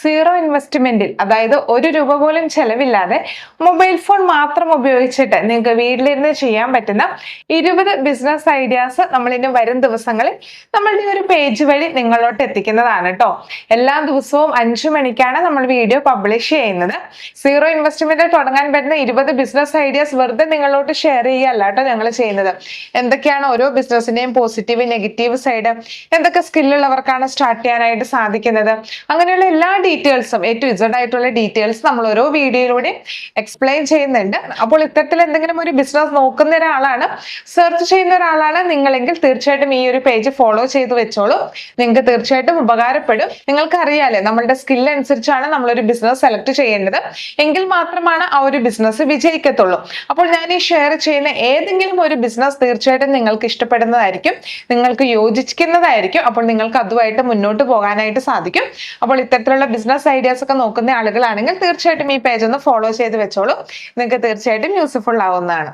Zero ഇൻവെസ്റ്റ്മെന്റിൽ, അതായത് ഒരു രൂപ പോലും ചെലവില്ലാതെ മൊബൈൽ ഫോൺ മാത്രം ഉപയോഗിച്ചിട്ട് നിങ്ങൾക്ക് വീട്ടിലിരുന്ന് ചെയ്യാൻ പറ്റുന്ന 20 ബിസിനസ് ഐഡിയാസ് നമ്മൾ ഇനി വരും ദിവസങ്ങളിൽ നമ്മളുടെ ഒരു പേജ് വഴി നിങ്ങളോട്ട് എത്തിക്കുന്നതാണ് കേട്ടോ. എല്ലാ ദിവസവും 5 മണിക്കാണ് നമ്മൾ വീഡിയോ പബ്ലിഷ് ചെയ്യുന്നത്. സീറോ ഇൻവെസ്റ്റ്മെന്റ് തുടങ്ങാൻ പറ്റുന്ന 20 ബിസിനസ് ഐഡിയാസ് വെറുതെ നിങ്ങളോട്ട് ഷെയർ ചെയ്യുകയല്ല കേട്ടോ ഞങ്ങൾ ചെയ്യുന്നത്. എന്തൊക്കെയാണ് ഓരോ ബിസിനസിന്റെയും പോസിറ്റീവ് നെഗറ്റീവ് സൈഡ്, എന്തൊക്കെ സ്കില്ലുള്ളവർക്കാണ് സ്റ്റാർട്ട് ചെയ്യാനായിട്ട് സാധിക്കുന്നത്, അങ്ങനെയുള്ള എല്ലാ ഡീറ്റെയിൽസും A to Z ആയിട്ടുള്ള ഡീറ്റെയിൽസ് നമ്മൾ ഓരോ വീഡിയോയിലൂടെ എക്സ്പ്ലെയിൻ ചെയ്യുന്നുണ്ട്. അപ്പോൾ ഇത്തരത്തിൽ എന്തെങ്കിലും ഒരു ബിസിനസ് നോക്കുന്ന ഒരാളാണ്, സെർച്ച് ചെയ്യുന്ന ഒരാളാണ് നിങ്ങളെങ്കിൽ തീർച്ചയായിട്ടും ഈ ഒരു പേജ് ഫോളോ ചെയ്ത് വെച്ചോളൂ. നിങ്ങൾക്ക് തീർച്ചയായിട്ടും ഉപകാരപ്പെടും. നിങ്ങൾക്ക് അറിയാലേ നമ്മളുടെ സ്കിൽ അനുസരിച്ചാണ് നമ്മളൊരു ബിസിനസ് സെലക്ട് ചെയ്യേണ്ടത്, എങ്കിൽ മാത്രമാണ് ആ ഒരു ബിസിനസ് വിജയിക്കത്തുള്ളൂ. അപ്പോൾ ഞാൻ ഈ ഷെയർ ചെയ്യുന്ന ഏതെങ്കിലും ഒരു ബിസിനസ് തീർച്ചയായിട്ടും നിങ്ങൾക്ക് ഇഷ്ടപ്പെടുന്നതായിരിക്കും, നിങ്ങൾക്ക് യോജിക്കുന്നതായിരിക്കും. അപ്പോൾ നിങ്ങൾക്ക് അതുമായിട്ട് മുന്നോട്ട് പോകാനായിട്ട് സാധിക്കും. അപ്പോൾ ഇത്തരത്തിലുള്ള ബിസിനസ് ഐഡിയാസ് ഒക്കെ നോക്കുന്ന ആളുകളാണെങ്കിൽ തീർച്ചയായിട്ടും ഈ പേജ് ഒന്ന് ഫോളോ ചെയ്ത് വെച്ചോളൂ. നിങ്ങൾക്ക് തീർച്ചയായിട്ടും യൂസ്ഫുൾ ആവുന്നതാണ്.